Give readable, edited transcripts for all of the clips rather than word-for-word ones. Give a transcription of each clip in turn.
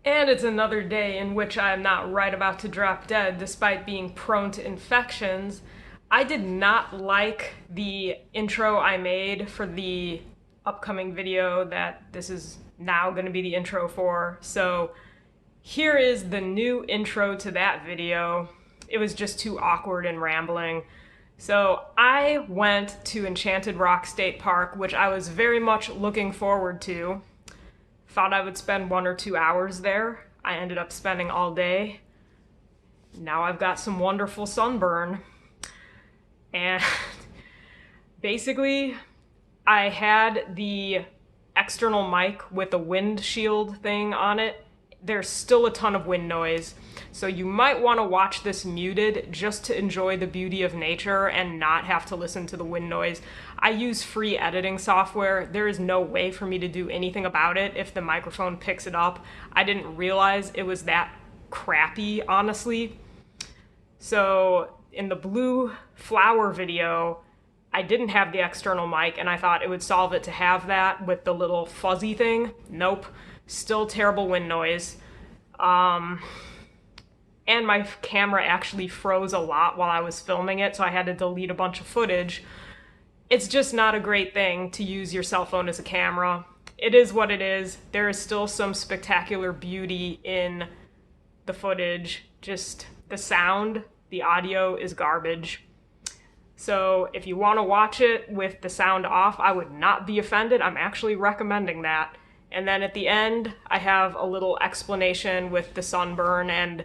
And it's another day in which I am not right about to drop dead despite being prone to infections. I did not like the intro I made for the upcoming video that this is now going to be the intro for. So here is the new intro to that video. It was just too awkward and rambling. So I went to Enchanted Rock State Park, which I was very much looking forward to. Thought I would spend 1 or 2 hours there. I ended up spending all day. Now I've got some wonderful sunburn. And basically, I had the external mic with a windshield thing on it. There's still a ton of wind noise, so you might want to watch this muted just to enjoy the beauty of nature and not have to listen to the wind noise. I use free editing software. There is no way for me to do anything about it if the microphone picks it up. I didn't realize it was that crappy, honestly. So in the blue flower video, I didn't have the external mic, and I thought it would solve it to have that with the little fuzzy thing. Nope. Still terrible wind noise. And my camera actually froze a lot while I was filming it, so I had to delete a bunch of footage. It's just not a great thing to use your cell phone as a camera. It is what it is. There is still some spectacular beauty in the footage. Just the sound, the audio is garbage. So if you want to watch it with the sound off, I would not be offended. I'm actually recommending that. And then at the end, I have a little explanation with the sunburn and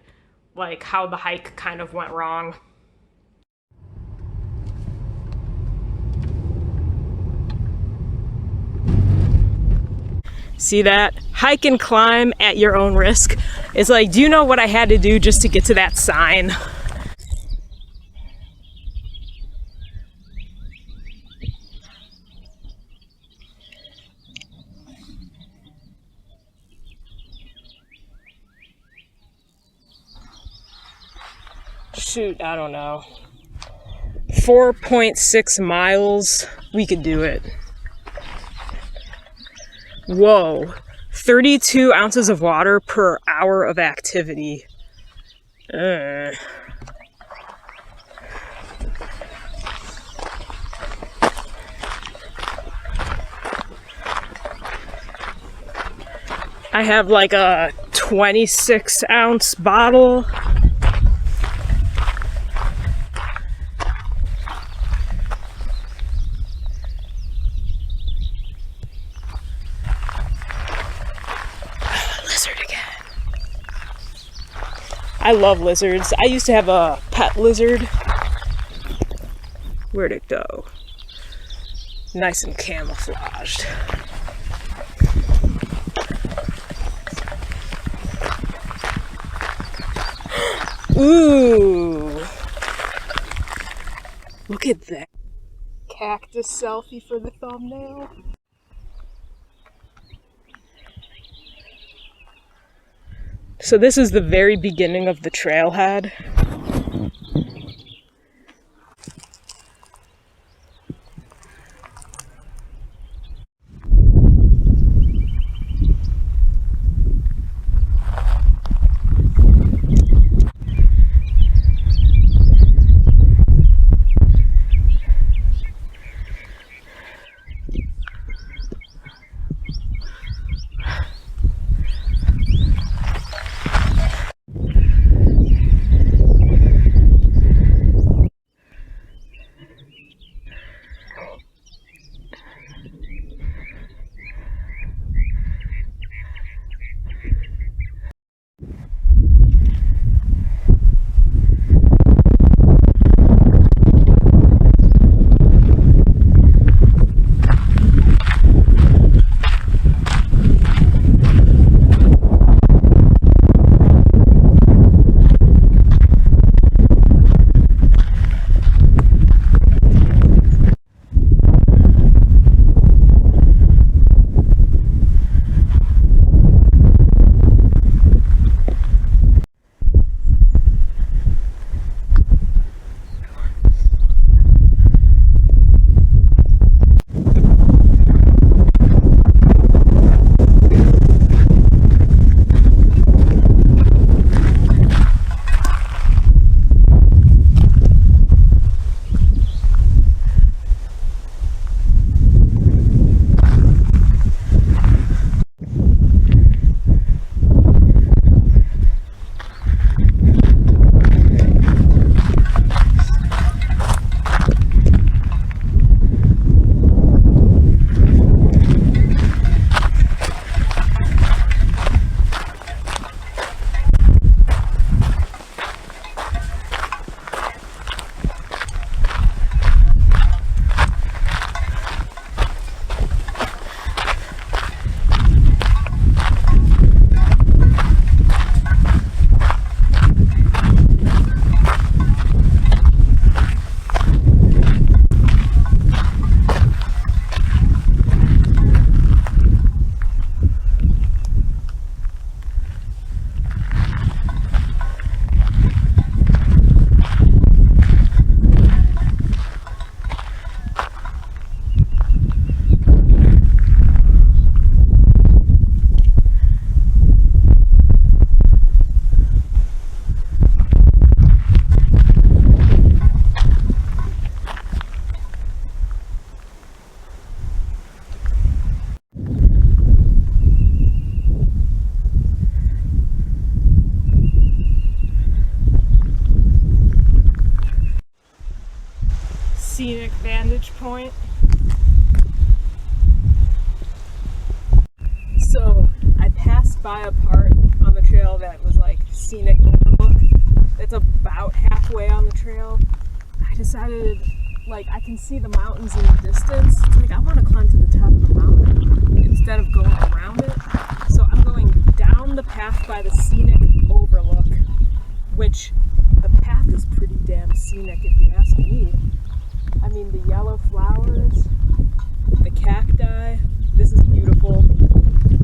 like how the hike kind of went wrong. See that? Hike and climb at your own risk. It's like, do you know what I had to do just to get to that sign? Shoot, I don't know. 4.6 miles. We could do it. Whoa. 32 ounces of water per hour of activity. I have like a 26-ounce bottle. I love lizards. I used to have a pet lizard. Where'd it go? Nice and camouflaged. Ooh! Look at that. Cactus selfie for the thumbnail. So this is the very beginning of the trailhead. vantage point. So I passed by a part on the trail that was like scenic overlook. That's about halfway on the trail. I decided, like, I can see the mountains in the distance. It's like I want to climb to the top of the mountain instead of going around it. So I'm going down the path by the scenic overlook, which the path is pretty damn scenic if you ask me. I mean, the yellow flowers, the cacti, this is beautiful.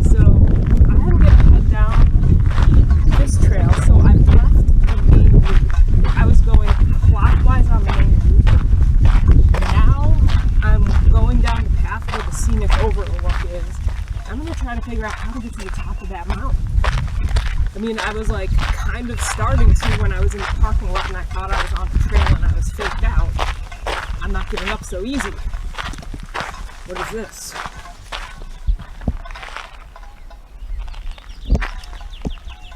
So I'm gonna head down this trail. So I've left the main route. I was going clockwise on the main route. Now I'm going down the path where the scenic overlook is. I'm gonna try to figure out how to get to the top of that mountain. I mean, I was like kind of starting to when I was in the parking lot and I thought I was on the trail and I was faked out. I'm not giving up so easy. What is this?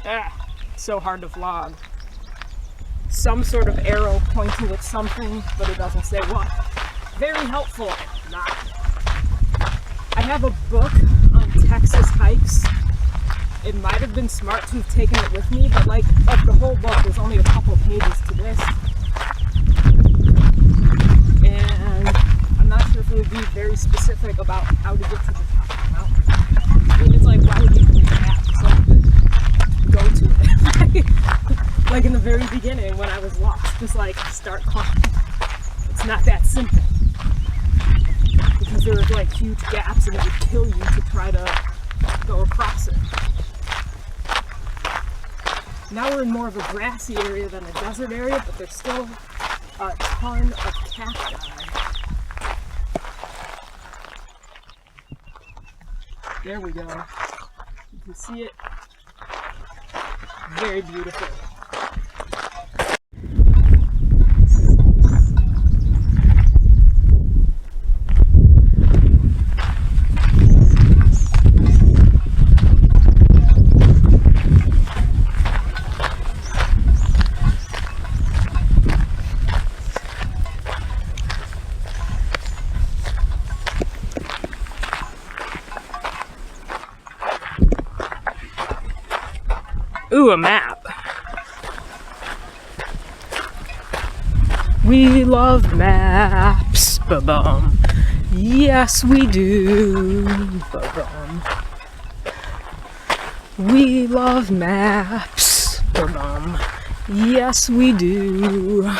Ah, so hard to vlog. Some sort of arrow pointing at something, but it doesn't say what. Very helpful. Not. I have a book on Texas hikes. It might have been smart to have taken it with me, but like of the whole book, there's only a couple pages to this. And I'm not sure if it would be very specific about how to get to the top of the mountain. I mean, it's like, why would you need an app? So go to it. Like in the very beginning when I was lost, just like start climbing. It's not that simple. Because there are like huge gaps and it would kill you to try to go across it. Now we're in more of a grassy area than a desert area, but there's still a ton of cacti. There we go. You can see it. Very beautiful. Ooh, a map. We love maps. Ba-bum. Yes, we do. Ba-bum. We love maps. Ba-bum. Yes, we do.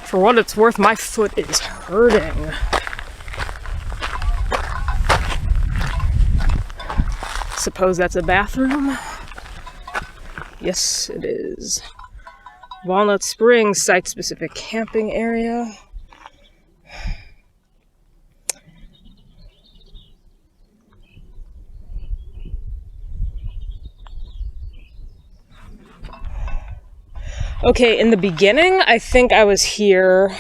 For what it's worth, my foot is hurting. Suppose that's a bathroom? Yes, it is. Walnut Springs, site-specific camping area. Okay, in the beginning, I think I was here,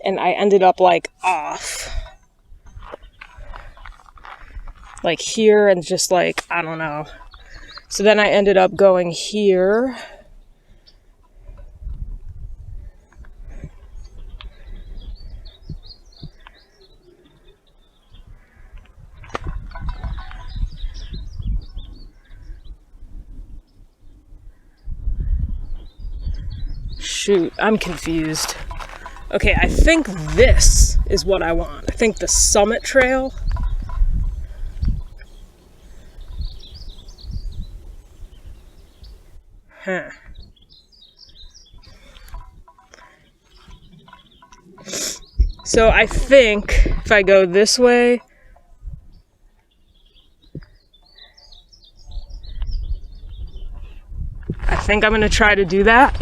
and I ended up, like, off. Like here and just like, I don't know. So then I ended up going here. Shoot, I'm confused. Okay, I think this is what I want. I think the summit trail. Huh. So I think if I go this way, I think I'm going to try to do that.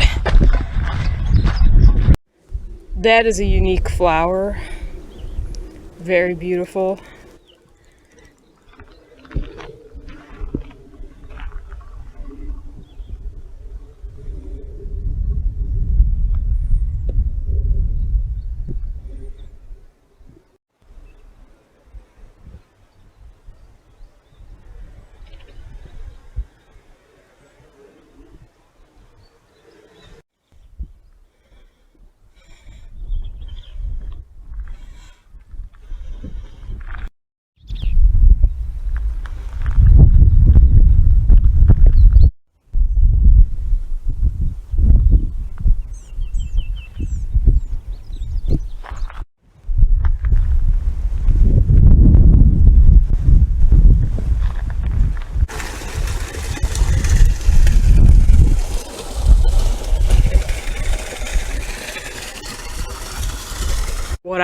That is a unique flower. Very beautiful.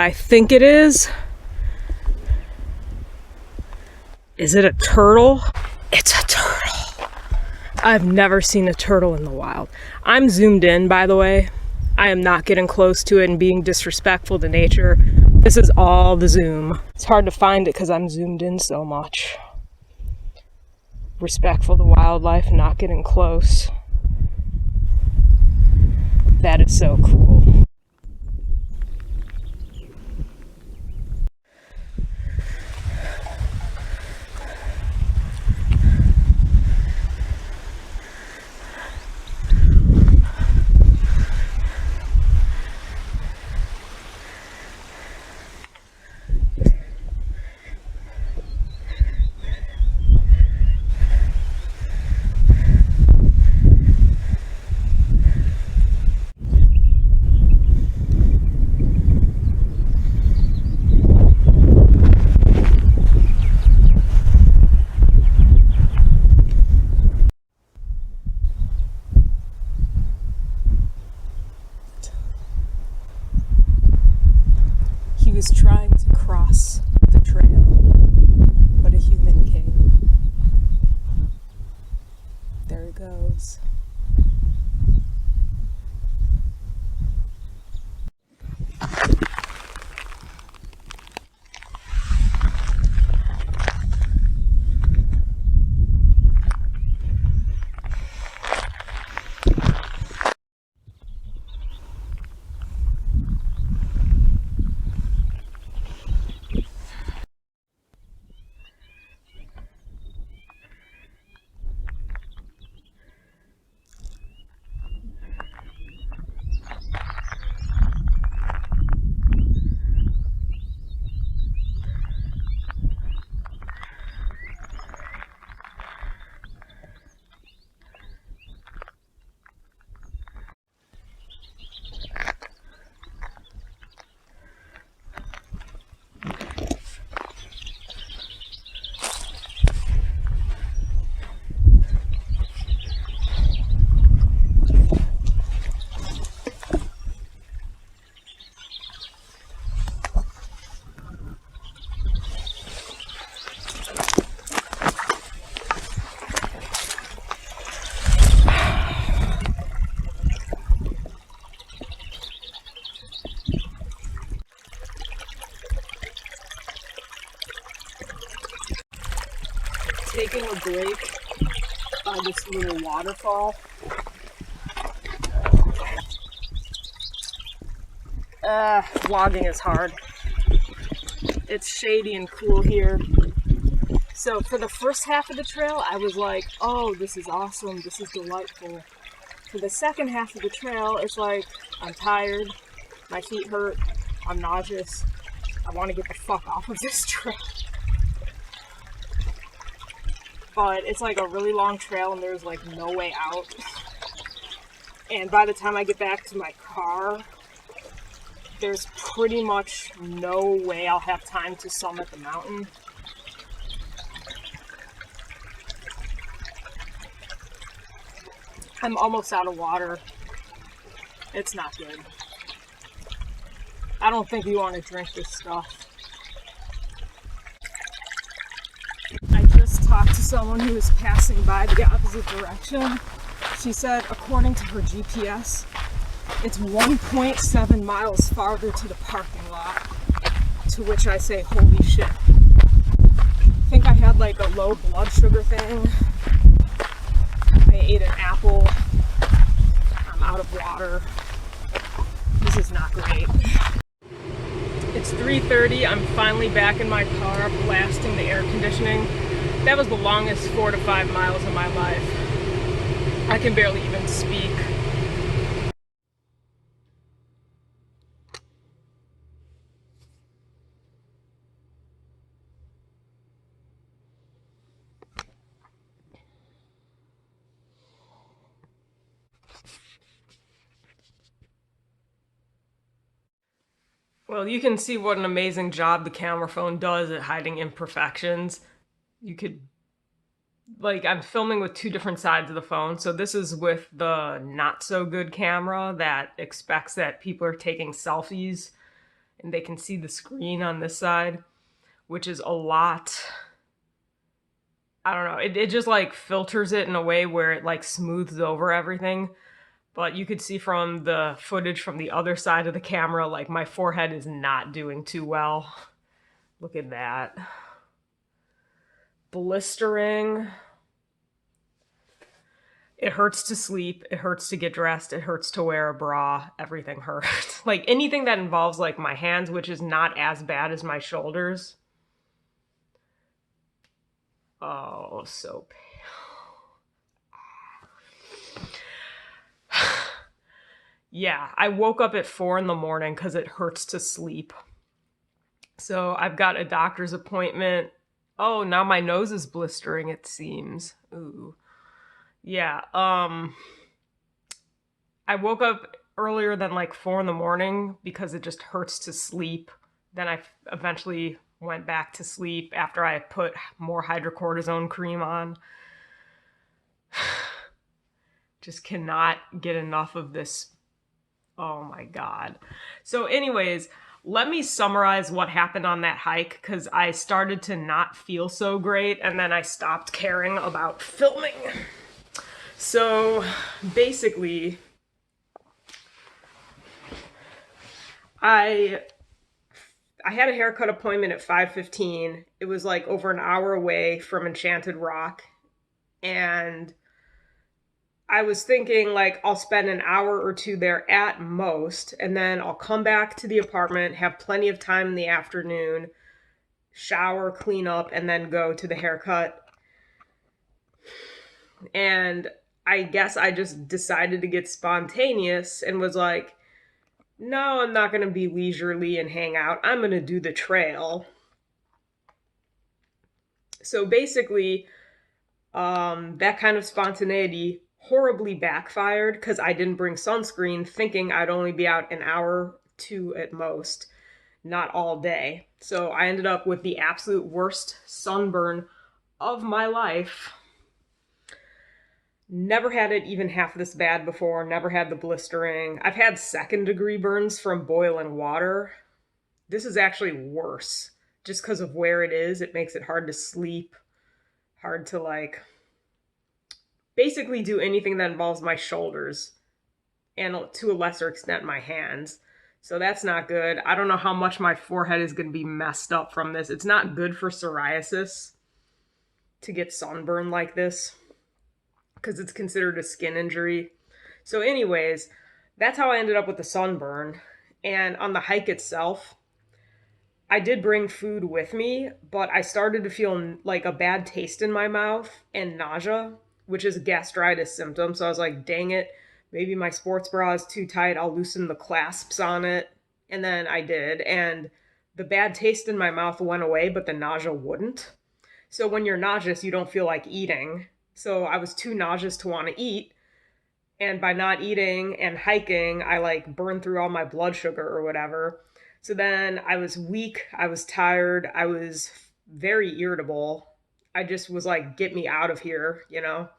I think it is. Is it a turtle? It's a turtle. I've never seen a turtle in the wild. I'm zoomed in, by the way. I am not getting close to it and being disrespectful to nature. This is all the zoom. It's hard to find it because I'm zoomed in so much. Respectful to wildlife, not getting close. That is so cool. He was trying to cross the trail, but a human came. There he goes. Taking a break by this little waterfall. Vlogging is hard. It's shady and cool here. So for the first half of the trail, I was like, oh, this is awesome, this is delightful. For the second half of the trail, it's like, I'm tired, my feet hurt, I'm nauseous, I want to get the fuck off of this trail. But it's like a really long trail and there's like no way out. And by the time I get back to my car, there's pretty much no way I'll have time to summit the mountain. I'm almost out of water. It's not good. I don't think you want to drink this stuff. I just talked to someone who was passing by the opposite direction. She said, according to her GPS, it's 1.7 miles farther to the parking lot. To which I say, holy shit. I think I had like a low blood sugar thing. I ate an apple. I'm out of water. This is not great. It's 3:30. I'm finally back in my car, blasting the air conditioning. That was the longest 4 to 5 miles of my life. I can barely even speak. Well, you can see what an amazing job the camera phone does at hiding imperfections. You could, like, I'm filming with two different sides of the phone. So this is with the not so good camera that expects that people are taking selfies and they can see the screen on this side, which is a lot. I don't know. It just like filters it in a way where it like smooths over everything. But you could see from the footage from the other side of the camera, like my forehead is not doing too well. Look at that. Blistering. It hurts to sleep. It hurts to get dressed. It hurts to wear a bra. Everything hurts. Like anything that involves like my hands, which is not as bad as my shoulders. Oh, so pale. Yeah, I woke up at 4 in the morning because it hurts to sleep. So I've got a doctor's appointment. Oh, now my nose is blistering, it seems. Ooh. Yeah, I woke up earlier than like 4 in the morning because it just hurts to sleep. Then I eventually went back to sleep after I put more hydrocortisone cream on. Just cannot get enough of this. Oh my God. So anyways, let me summarize what happened on that hike because I started to not feel so great and then I stopped caring about filming. So basically, I had a haircut appointment at 5:15. It was like over an hour away from Enchanted Rock. And I was thinking like I'll spend an hour or two there at most, and then I'll come back to the apartment, have plenty of time in the afternoon, shower, clean up, and then go to the haircut. And I guess I just decided to get spontaneous and was like, no, I'm not going to be leisurely and hang out. I'm going to do the trail. So basically, that kind of spontaneity horribly backfired because I didn't bring sunscreen, thinking I'd only be out an hour, 2 at most, not all day. So I ended up with the absolute worst sunburn of my life. Never had it even half this bad before, never had the blistering. I've had 2nd-degree burns from boiling water. This is actually worse. Just because of where it is, it makes it hard to sleep, hard to like basically do anything that involves my shoulders and to a lesser extent my hands. So that's not good. I don't know how much my forehead is going to be messed up from this. It's not good for psoriasis to get sunburn like this because it's considered a skin injury. So anyways, that's how I ended up with the sunburn. And on the hike itself, I did bring food with me, but I started to feel like a bad taste in my mouth and nausea, which is a gastritis symptom. So I was like, dang it, maybe my sports bra is too tight. I'll loosen the clasps on it. And then I did. And the bad taste in my mouth went away, but the nausea wouldn't. So when you're nauseous, you don't feel like eating. So I was too nauseous to want to eat. And by not eating and hiking, I like burned through all my blood sugar or whatever. So then I was weak. I was tired. I was very irritable. I just was like, get me out of here, you know?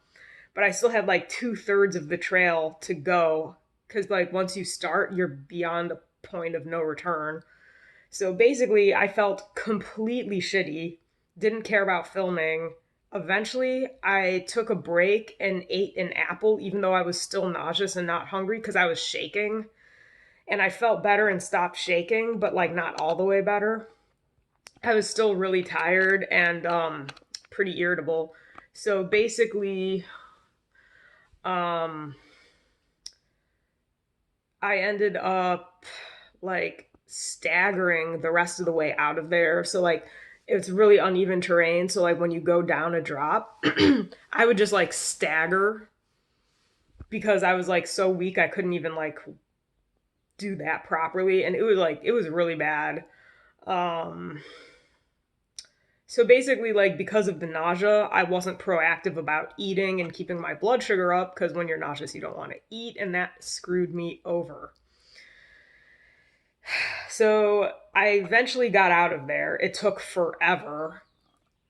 But I still had like 2/3 of the trail to go because like once you start, you're beyond a point of no return. So basically, I felt completely shitty, didn't care about filming. Eventually, I took a break and ate an apple, even though I was still nauseous and not hungry because I was shaking. And I felt better and stopped shaking, but like not all the way better. I was still really tired and pretty irritable. So basically, I ended up like staggering the rest of the way out of there. So like it's really uneven terrain. So like when you go down a drop, I would just like stagger because I was like so weak I couldn't even like do that properly. And it was really bad. So basically like because of the nausea, I wasn't proactive about eating and keeping my blood sugar up because when you're nauseous, you don't want to eat. And that screwed me over. So I eventually got out of there. It took forever.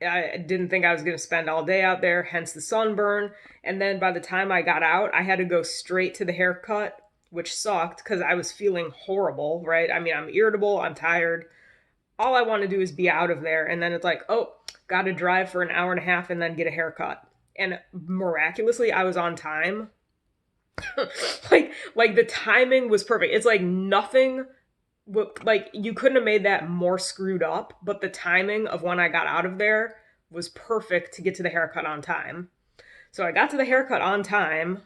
I didn't think I was going to spend all day out there, hence the sunburn. And then by the time I got out, I had to go straight to the haircut which sucked because I was feeling horrible, right? I mean, I'm irritable, I'm tired. All I want to do is be out of there. And then it's like, oh, got to drive for an hour and a half and then get a haircut. And miraculously, I was on time. like the timing was perfect. It's like nothing, like you couldn't have made that more screwed up, but the timing of when I got out of there was perfect to get to the haircut on time. So I got to the haircut on time,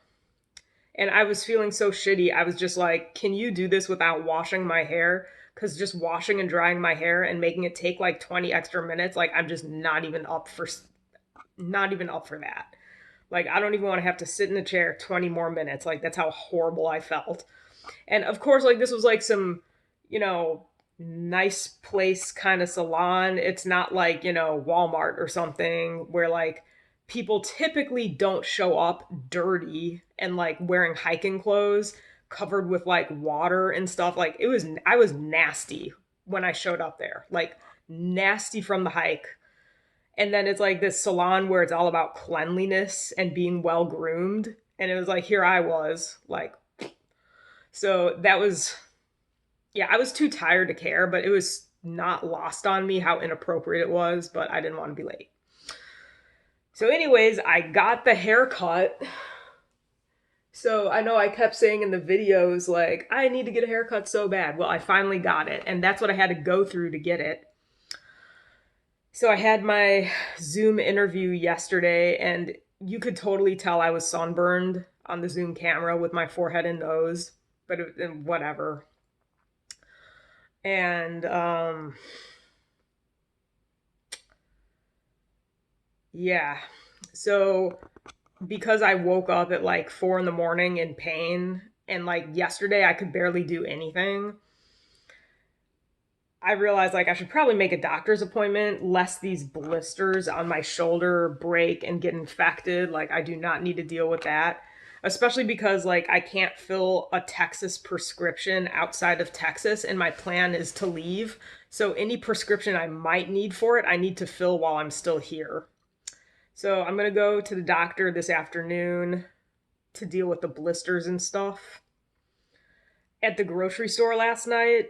and I was feeling so shitty. I was just like, can you do this without washing my hair? Because just washing and drying my hair and making it take like 20 extra minutes, like I'm just not even up for that. Like, I don't even want to have to sit in the chair 20 more minutes. Like, that's how horrible I felt. And of course, like, this was like some, you know, nice place kind of salon. It's not like, you know, Walmart or something where like people typically don't show up dirty and like wearing hiking clothes covered with like water and stuff. Like, I was nasty when I showed up there. Like, nasty from the hike. And then it's like this salon where it's all about cleanliness and being well groomed. And it was like, here I was, like, so that was, yeah, I was too tired to care, but it was not lost on me how inappropriate it was, but I didn't want to be late. So, anyways, I got the haircut. So I know I kept saying in the videos, like, I need to get a haircut so bad. Well, I finally got it, and that's what I had to go through to get it. So I had my Zoom interview yesterday, and you could totally tell I was sunburned on the Zoom camera with my forehead and nose, but whatever. And yeah, so because I woke up at like 4 in the morning in pain, and like yesterday I could barely do anything, I realized like I should probably make a doctor's appointment lest these blisters on my shoulder break and get infected. Like, I do not need to deal with that, especially because like I can't fill a Texas prescription outside of Texas, and my plan is to leave. So any prescription I might need for it, I need to fill while I'm still here. So I'm going to go to the doctor this afternoon to deal with the blisters and stuff. At the grocery store last night,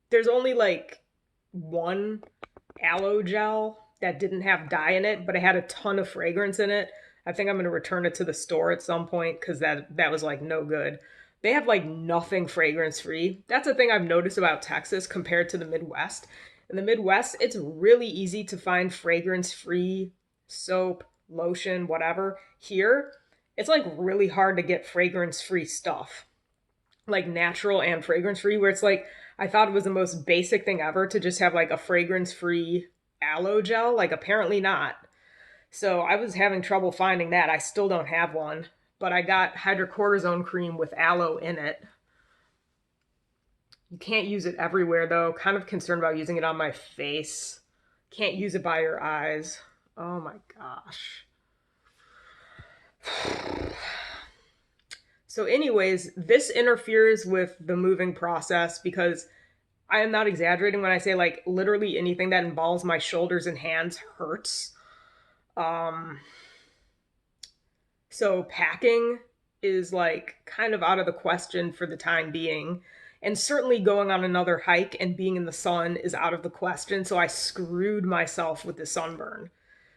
there's only like one aloe gel that didn't have dye in it, but it had a ton of fragrance in it. I think I'm going to return it to the store at some point because that was like no good. They have like nothing fragrance free. That's the thing I've noticed about Texas compared to the Midwest. In the Midwest, it's really easy to find fragrance free soap, lotion, whatever. Here, it's like really hard to get fragrance free stuff, like natural and fragrance free, where it's like I thought it was the most basic thing ever to just have like a fragrance free aloe gel. Like, apparently not. So I was having trouble finding that. I still don't have one, but I got hydrocortisone cream with aloe in it. You can't use it everywhere though. Kind of concerned about using it on my face. Can't use it by your eyes. Oh my gosh. So anyways, this interferes with the moving process because I am not exaggerating when I say like literally anything that involves my shoulders and hands hurts. So packing is like kind of out of the question for the time being. And certainly going on another hike and being in the sun is out of the question. So I screwed myself with the sunburn.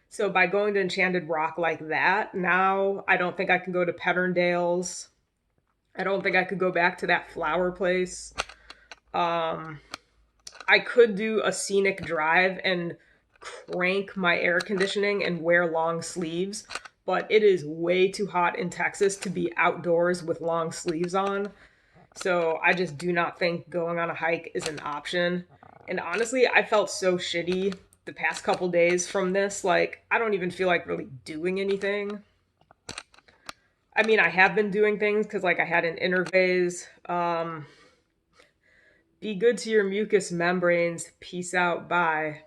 So by going to Enchanted Rock like that, now I don't think I can go to Petterndale's. I don't think I could go back to that flower place. I could do a scenic drive and crank my air conditioning and wear long sleeves, but it is way too hot in Texas to be outdoors with long sleeves on. So I just do not think going on a hike is an option. And honestly, I felt so shitty the past couple days from this. Like, I don't even feel like really doing anything. I mean, I have been doing things because like I had an interphase. Be good to your mucous membranes. Peace out. Bye.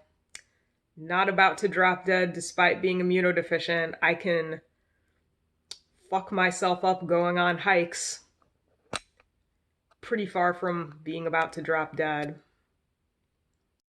Not about to drop dead despite being immunodeficient. I can fuck myself up going on hikes. Pretty far from being about to drop dead.